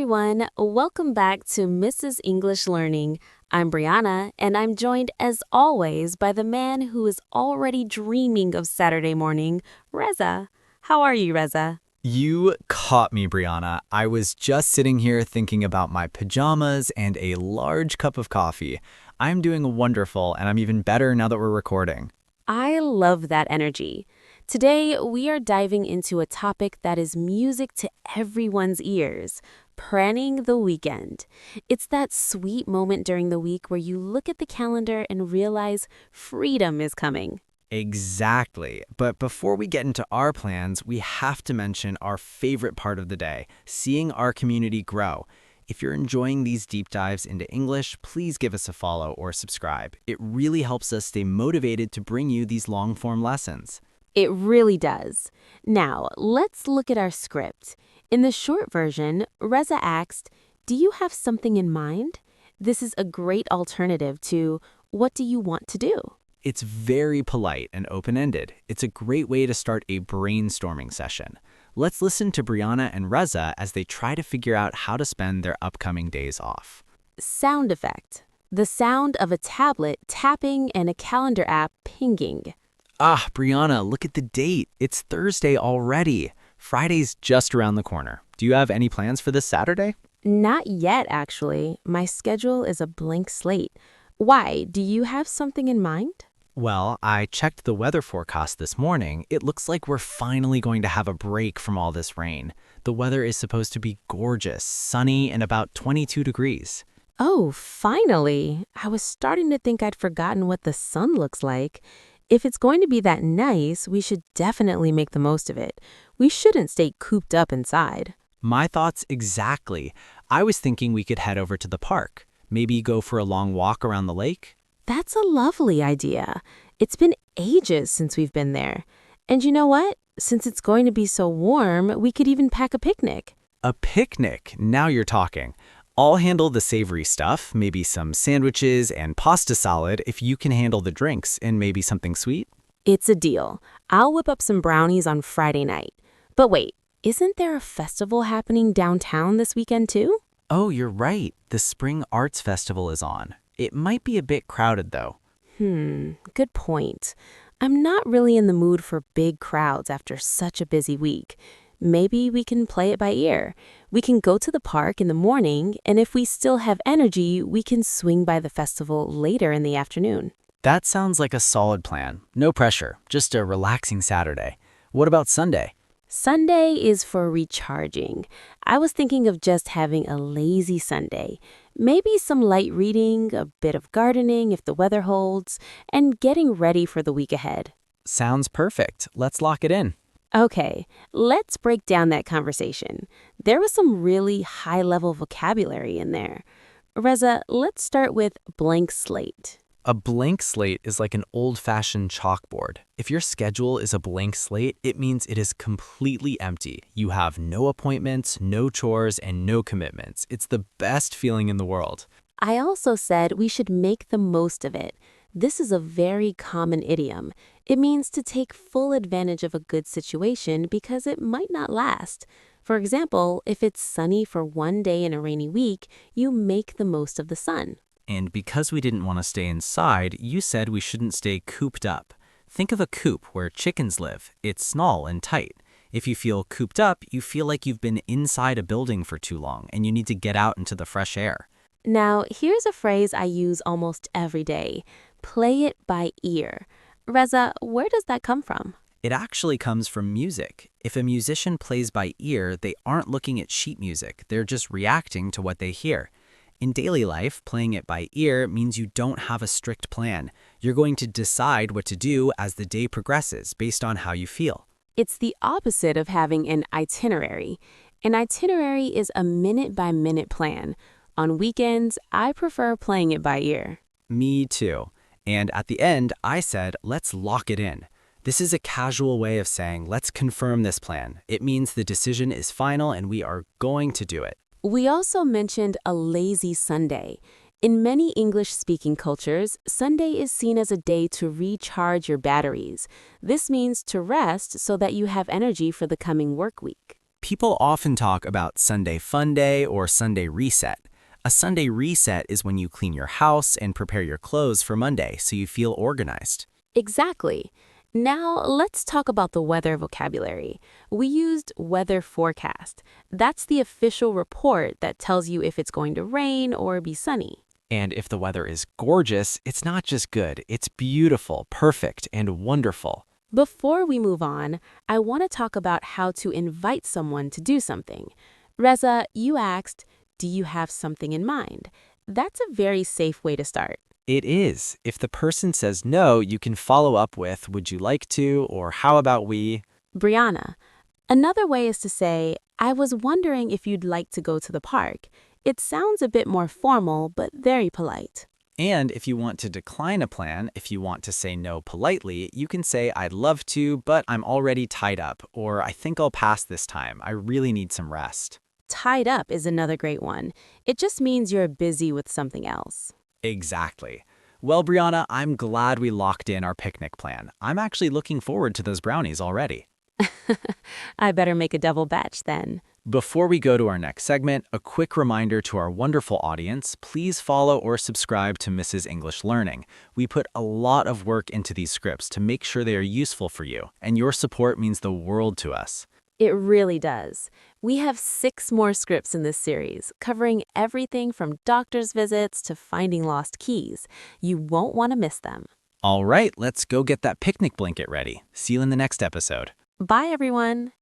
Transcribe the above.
everyone, welcome back to Mrs. English Learning. I'm Brianna, and I'm joined as always by the man who is already dreaming of Saturday morning, Reza. How are you, Reza? You caught me, Brianna. I was just sitting here thinking about my pajamas and a large cup of coffee. I'm doing wonderful, and I'm even better now that we're recording. I love that energy. Today, we are diving into a topic that is music to everyone's ears, planning the weekend. It's that sweet moment during the week where you look at the calendar and realize freedom is coming. Exactly. But before we get into our plans, we have to mention our favorite part of the day, seeing our community grow. If you're enjoying these deep dives into English, please give us a follow or subscribe. It really helps us stay motivated to bring you these long-form lessons. It really does. Now, let's look at our script. In the short version, Reza asked, "Do you have something in mind?" This is a great alternative to, "What do you want to do?" It's very polite and open-ended. It's a great way to start a brainstorming session. Let's listen to Brianna and Reza as they try to figure out how to spend their upcoming days off. Sound effect. The sound of a tablet tapping and a calendar app pinging. Ah, Brianna, look at the date. It's Thursday already. Friday's just around the corner. Do you have any plans for this Saturday? Not yet, actually. My schedule is a blank slate. Why? Do you have something in mind? Well, I checked the weather forecast this morning. It looks like we're finally going to have a break from all this rain. The weather is supposed to be gorgeous, sunny, and about 22 degrees. Oh, finally. I was starting to think I'd forgotten what the sun looks like. If it's going to be that nice, we should definitely make the most of it. We shouldn't stay cooped up inside. My thoughts exactly. I was thinking we could head over to the park. Maybe go for a long walk around the lake? That's a lovely idea. It's been ages since we've been there. And you know what? Since it's going to be so warm, we could even pack a picnic. A picnic. Now you're talking. I'll handle the savory stuff, maybe some sandwiches and pasta salad if you can handle the drinks and maybe something sweet. It's a deal. I'll whip up some brownies on Friday night. But wait, isn't there a festival happening downtown this weekend too? Oh, you're right. The Spring Arts Festival is on. It might be a bit crowded, though. Good point. I'm not really in the mood for big crowds after such a busy week. Maybe we can play it by ear. We can go to the park in the morning, and if we still have energy, we can swing by the festival later in the afternoon. That sounds like a solid plan. No pressure, just a relaxing Saturday. What about Sunday? Sunday is for recharging. I was thinking of just having a lazy Sunday. Maybe some light reading, a bit of gardening if the weather holds, and getting ready for the week ahead. Sounds perfect. Let's lock it in. Okay, let's break down that conversation. There was some really high-level vocabulary in there. Reza, let's start with blank slate. A blank slate is like an old-fashioned chalkboard. If your schedule is a blank slate, it means it is completely empty. You have no appointments, no chores, and no commitments. It's the best feeling in the world. I also said we should make the most of it. This is a very common idiom. It means to take full advantage of a good situation because it might not last. For example, if it's sunny for one day in a rainy week, you make the most of the sun. And because we didn't want to stay inside, you said we shouldn't stay cooped up. Think of a coop where chickens live. It's small and tight. If you feel cooped up, you feel like you've been inside a building for too long and you need to get out into the fresh air. Now, here's a phrase I use almost every day. Play it by ear. Reza, where does that come from? It actually comes from music. If a musician plays by ear, they aren't looking at sheet music. They're just reacting to what they hear. In daily life, playing it by ear means you don't have a strict plan. You're going to decide what to do as the day progresses based on how you feel. It's the opposite of having an itinerary. An itinerary is a minute-by-minute plan. On weekends, I prefer playing it by ear. Me too. And at the end, I said, let's lock it in. This is a casual way of saying, let's confirm this plan. It means the decision is final and we are going to do it. We also mentioned a lazy Sunday. In many English-speaking cultures, Sunday is seen as a day to recharge your batteries. This means to rest so that you have energy for the coming work week. People often talk about Sunday fun day or Sunday reset. A Sunday reset is when you clean your house and prepare your clothes for Monday so you feel organized. Exactly. Now, let's talk about the weather vocabulary. We used weather forecast. That's the official report that tells you if it's going to rain or be sunny. And if the weather is gorgeous, it's not just good, it's beautiful, perfect, and wonderful. Before we move on, I want to talk about how to invite someone to do something. Reza, you asked, do you have something in mind? That's a very safe way to start. It is. If the person says no, you can follow up with, would you like to, or how about we? Brianna, another way is to say, I was wondering if you'd like to go to the park. It sounds a bit more formal, but very polite. And if you want to decline a plan, if you want to say no politely, you can say, I'd love to, but I'm already tied up, or I think I'll pass this time. I really need some rest. Tied up is another great one. It just means you're busy with something else. Exactly. Well, Brianna, I'm glad we locked in our picnic plan. I'm actually looking forward to those brownies already. I better make a double batch then. Before we go to our next segment, a quick reminder to our wonderful audience, please follow or subscribe to Mrs. English Learning. We put a lot of work into these scripts to make sure they are useful for you, and your support means the world to us. It really does. We have 6 more scripts in this series, covering everything from doctor's visits to finding lost keys. You won't want to miss them. All right, let's go get that picnic blanket ready. See you in the next episode. Bye, everyone.